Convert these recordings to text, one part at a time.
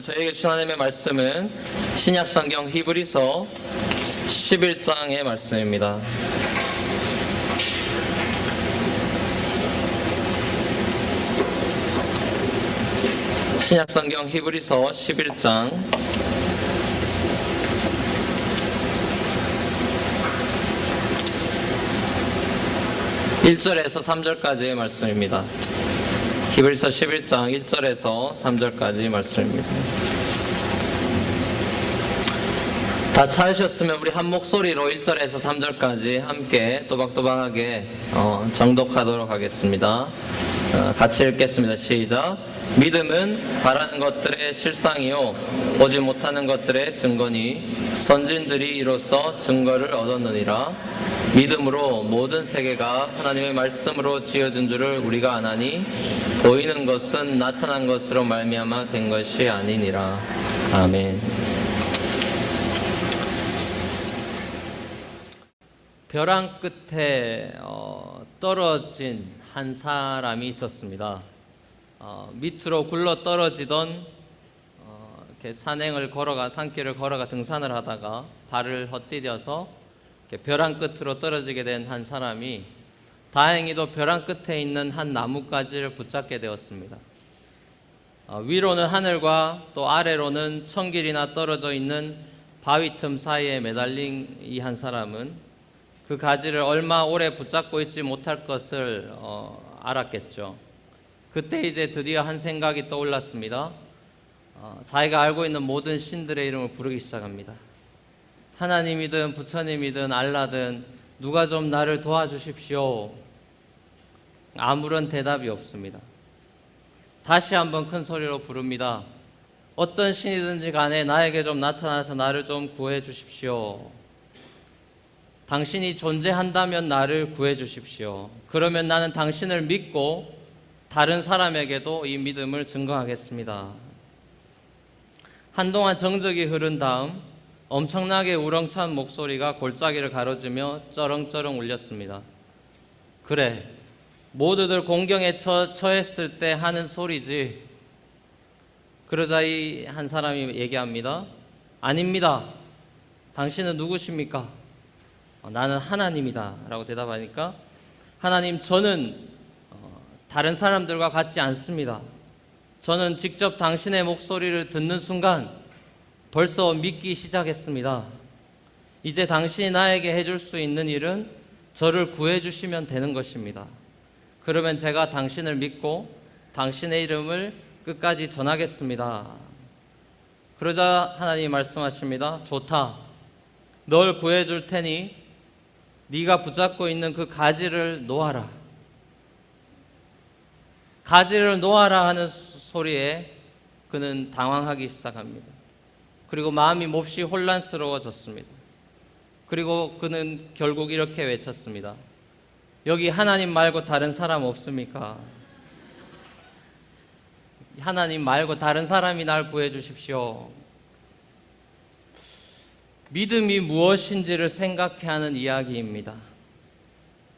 저에게 주신 하나님의 말씀은 신약성경 히브리서 11장의 말씀입니다. 신약성경 히브리서 11장 1절에서 3절까지의 말씀입니다. 히브리서 11장 1절에서 3절까지 말씀입니다. 다 찾으셨으면 우리 한 목소리로 1절에서 3절까지 함께 또박또박하게 정독하도록 하겠습니다. 같이 읽겠습니다. 시작. 믿음은 바라는 것들의 실상이요 보지 못하는 것들의 증거니 선진들이 이로써 증거를 얻었느니라. 믿음으로 모든 세계가 하나님의 말씀으로 지어진 줄을 우리가 아나니 보이는 것은 나타난 것으로 말미암아 된 것이 아니니라. 아멘. 벼랑 끝에 떨어진 한 사람이 있었습니다. 밑으로 굴러 떨어지던 이렇게 산길을 걸어가 등산을 하다가 발을 헛디뎌서 벼랑 끝으로 떨어지게 된 한 사람이 다행히도 벼랑 끝에 있는 한 나뭇가지를 붙잡게 되었습니다. 위로는 하늘과 또 아래로는 천길이나 떨어져 있는 바위 틈 사이에 매달린 이 한 사람은 그 가지를 얼마 오래 붙잡고 있지 못할 것을 알았겠죠. 그때 이제 드디어 한 생각이 떠올랐습니다. 자기가 알고 있는 모든 신들의 이름을 부르기 시작합니다. 하나님이든 부처님이든 알라든 누가 좀 나를 도와주십시오. 아무런 대답이 없습니다. 다시 한번 큰 소리로 부릅니다. 어떤 신이든지 간에 나에게 좀 나타나서 나를 좀 구해 주십시오. 당신이 존재한다면 나를 구해 주십시오. 그러면 나는 당신을 믿고 다른 사람에게도 이 믿음을 증거하겠습니다. 한동안 정적이 흐른 다음 엄청나게 우렁찬 목소리가 골짜기를 가로지며 쩌렁쩌렁 울렸습니다. 그래, 모두들 공경에 처했을 때 하는 소리지. 그러자 이 한 사람이 얘기합니다. 아닙니다. 당신은 누구십니까? 나는 하나님이다 라고 대답하니까 하나님, 저는 다른 사람들과 같지 않습니다. 저는 직접 당신의 목소리를 듣는 순간 벌써 믿기 시작했습니다. 이제 당신이 나에게 해줄 수 있는 일은 저를 구해주시면 되는 것입니다. 그러면 제가 당신을 믿고 당신의 이름을 끝까지 전하겠습니다. 그러자 하나님이 말씀하십니다. 좋다. 널 구해줄 테니 네가 붙잡고 있는 그 가지를 놓아라. 가지를 놓아라 하는 소리에 그는 당황하기 시작합니다. 그리고 마음이 몹시 혼란스러워졌습니다. 그리고 그는 결국 이렇게 외쳤습니다. 여기 하나님 말고 다른 사람 없습니까? 하나님 말고 다른 사람이 날 구해 주십시오. 믿음이 무엇인지를 생각해 하는 이야기입니다.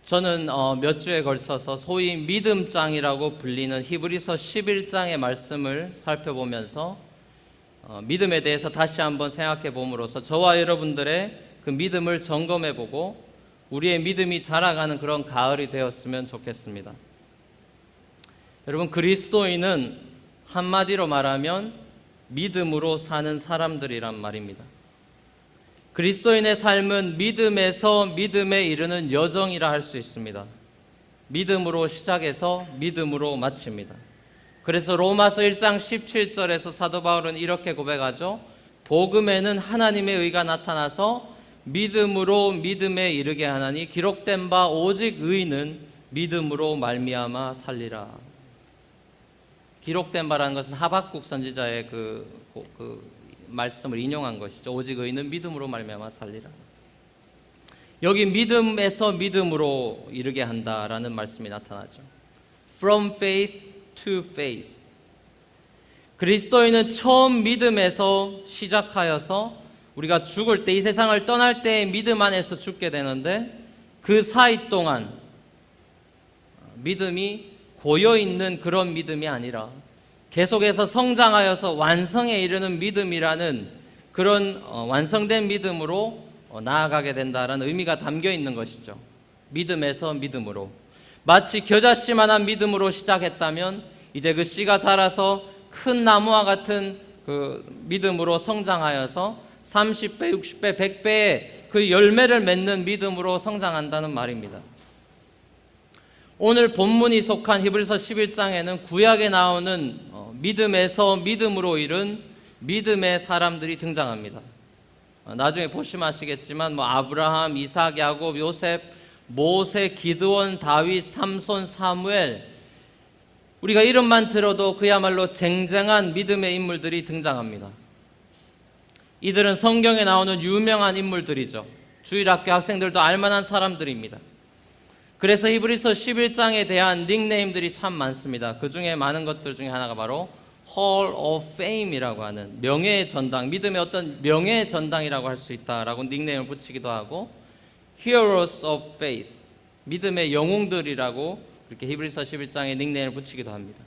저는 몇 주에 걸쳐서 소위 믿음장이라고 불리는 히브리서 11장의 말씀을 살펴보면서 믿음에 대해서 다시 한번 생각해 봄으로써 저와 여러분들의 그 믿음을 점검해 보고 우리의 믿음이 자라가는 그런 가을이 되었으면 좋겠습니다. 여러분, 그리스도인은 한마디로 말하면 믿음으로 사는 사람들이란 말입니다. 그리스도인의 삶은 믿음에서 믿음에 이르는 여정이라 할 수 있습니다. 믿음으로 시작해서 믿음으로 마칩니다. 그래서 로마서 1장 17절에서 사도 바울은 이렇게 고백하죠. 복음에는 하나님의 의가 나타나서 믿음으로 믿음에 이르게 하나니 기록된 바 오직 의는 믿음으로 말미암아 살리라. 기록된 바라는 것은 하박국 선지자의 그 말씀을 인용한 것이죠. 오직 의는 믿음으로 말미암아 살리라. 여기 믿음에서 믿음으로 이르게 한다라는 말씀이 나타나죠. From faith to faith. 그리스도인은 처음 믿음에서 시작하여서 우리가 죽을 때, 이 세상을 떠날 때 믿음 안에서 죽게 되는데 그 사이 동안 믿음이 고여있는 그런 믿음이 아니라 계속해서 성장하여서 완성에 이르는 믿음이라는 그런 완성된 믿음으로 나아가게 된다는 의미가 담겨 있는 것이죠. 믿음에서 믿음으로. 마치 겨자씨만한 믿음으로 시작했다면 이제 그 씨가 자라서 큰 나무와 같은 그 믿음으로 성장하여서 30배, 60배, 100배의 그 열매를 맺는 믿음으로 성장한다는 말입니다. 오늘 본문이 속한 히브리서 11장에는 구약에 나오는 믿음에서 믿음으로 이른 믿음의 사람들이 등장합니다. 나중에 보시면 아시겠지만 아브라함, 이삭, 야곱, 요셉, 모세, 기드온, 다윗, 삼손, 사무엘, 우리가 이름만 들어도 그야말로 쟁쟁한 믿음의 인물들이 등장합니다. 이들은 성경에 나오는 유명한 인물들이죠. 주일학교 학생들도 알만한 사람들입니다. 그래서 히브리서 11장에 대한 닉네임들이 참 많습니다. 그 중에 많은 것들 중에 하나가 바로 Hall of Fame이라고 하는 명예의 전당, 믿음의 어떤 명예의 전당이라고 할 수 있다라고 닉네임을 붙이기도 하고, Heroes of Faith, 믿음의 영웅들이라고 이렇게 히브리서 11장에 닉네임을 붙이기도 합니다.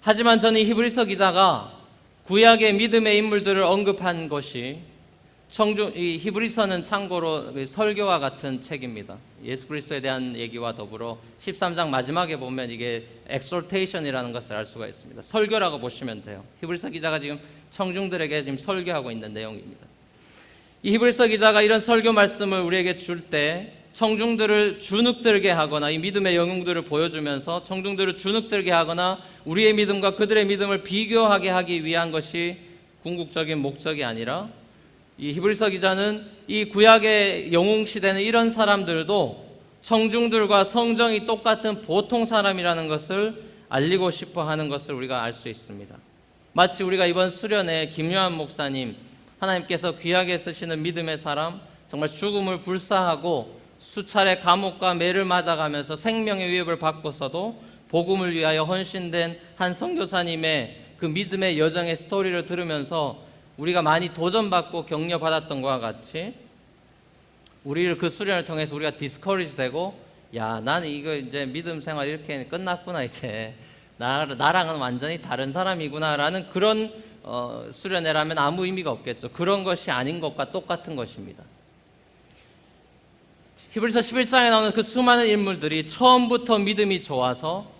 하지만 저는 히브리서 기자가 구약의 믿음의 인물들을 언급한 것이 이 히브리서는 참고로 설교와 같은 책입니다. 예수 그리스도에 대한 얘기와 더불어 13장 마지막에 보면 이게 exhortation이라는 것을 알 수가 있습니다. 설교라고 보시면 돼요. 히브리서 기자가 지금 청중들에게 지금 설교하고 있는 내용입니다. 이 히브리서 기자가 이런 설교 말씀을 우리에게 줄 때 청중들을 주눅들게 하거나 이 믿음의 영웅들을 보여주면서 청중들을 주눅들게 하거나 우리의 믿음과 그들의 믿음을 비교하게 하기 위한 것이 궁극적인 목적이 아니라, 이 히브리서 기자는 이 구약의 영웅 시대는 이런 사람들도 청중들과 성정이 똑같은 보통 사람이라는 것을 알리고 싶어 하는 것을 우리가 알 수 있습니다. 마치 우리가 이번 수련회 김요한 목사님, 하나님께서 귀하게 쓰시는 믿음의 사람, 정말 죽음을 불사하고 수차례 감옥과 매를 맞아가면서 생명의 위협을 받고서도 복음을 위하여 헌신된 한 선교사님의 그 믿음의 여정의 스토리를 들으면서 우리가 많이 도전받고 격려받았던 것과 같이 우리를 그 수련을 통해서 우리가 디스커리지 되고, 야, 나는 이거 이제 믿음 생활 이렇게 끝났구나, 이제 나랑은 완전히 다른 사람이구나 라는 그런 수련회라면 아무 의미가 없겠죠. 그런 것이 아닌 것과 똑같은 것입니다. 히브리서 11장에 나오는 그 수많은 인물들이 처음부터 믿음이 좋아서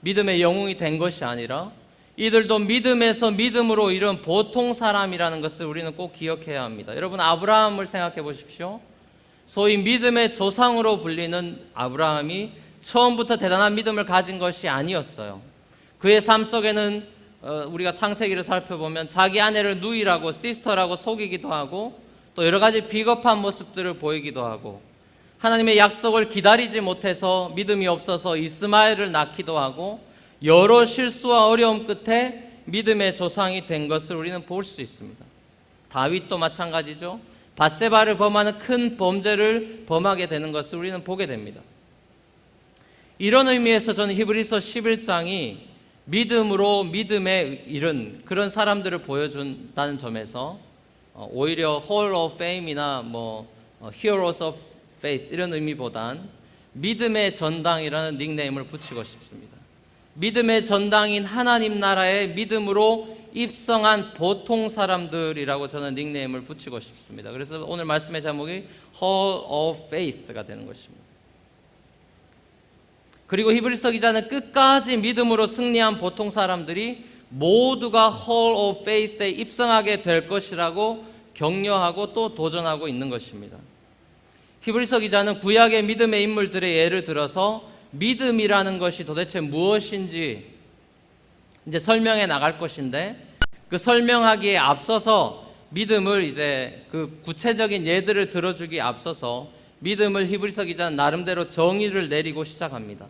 믿음의 영웅이 된 것이 아니라 이들도 믿음에서 믿음으로 이룬 보통 사람이라는 것을 우리는 꼭 기억해야 합니다. 여러분, 아브라함을 생각해 보십시오. 소위 믿음의 조상으로 불리는 아브라함이 처음부터 대단한 믿음을 가진 것이 아니었어요. 그의 삶 속에는 우리가 창세기를 살펴보면 자기 아내를 누이라고, 시스터라고 속이기도 하고 또 여러 가지 비겁한 모습들을 보이기도 하고, 하나님의 약속을 기다리지 못해서 믿음이 없어서 이스마엘을 낳기도 하고, 여러 실수와 어려움 끝에 믿음의 조상이 된 것을 우리는 볼 수 있습니다. 다윗도 마찬가지죠. 밧세바를 범하는 큰 범죄를 범하게 되는 것을 우리는 보게 됩니다. 이런 의미에서 저는 히브리서 11장이 믿음으로 믿음에 이른 그런 사람들을 보여준다는 점에서 오히려 Hall of Fame이나 Heroes of Faith 이런 의미보단 믿음의 전당이라는 닉네임을 붙이고 싶습니다. 믿음의 전당인 하나님 나라의 믿음으로 입성한 보통 사람들이라고 저는 닉네임을 붙이고 싶습니다. 그래서 오늘 말씀의 제목이 Hall of Faith가 되는 것입니다. 그리고 히브리서 기자는 끝까지 믿음으로 승리한 보통 사람들이 모두가 Hall of Faith에 입성하게 될 것이라고 격려하고 또 도전하고 있는 것입니다. 히브리서 기자는 구약의 믿음의 인물들의 예를 들어서 믿음이라는 것이 도대체 무엇인지 이제 설명해 나갈 것인데, 그 설명하기에 앞서서 믿음을 이제 그 구체적인 예들을 들어주기에 앞서서 믿음을 히브리서 기자는 나름대로 정의를 내리고 시작합니다.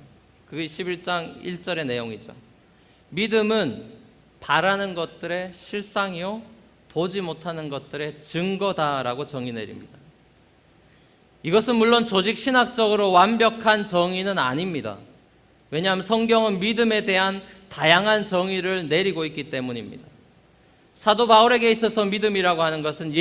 그게 11장 1절의 내용이죠. 믿음은 바라는 것들의 실상이요 보지 못하는 것들의 증거다라고 정의 내립니다. 이것은 물론 조직 신학적으로 완벽한 정의는 아닙니다. 왜냐하면 성경은 믿음에 대한 다양한 정의를 내리고 있기 때문입니다. 사도 바울에게 있어서 믿음이라고 하는 것은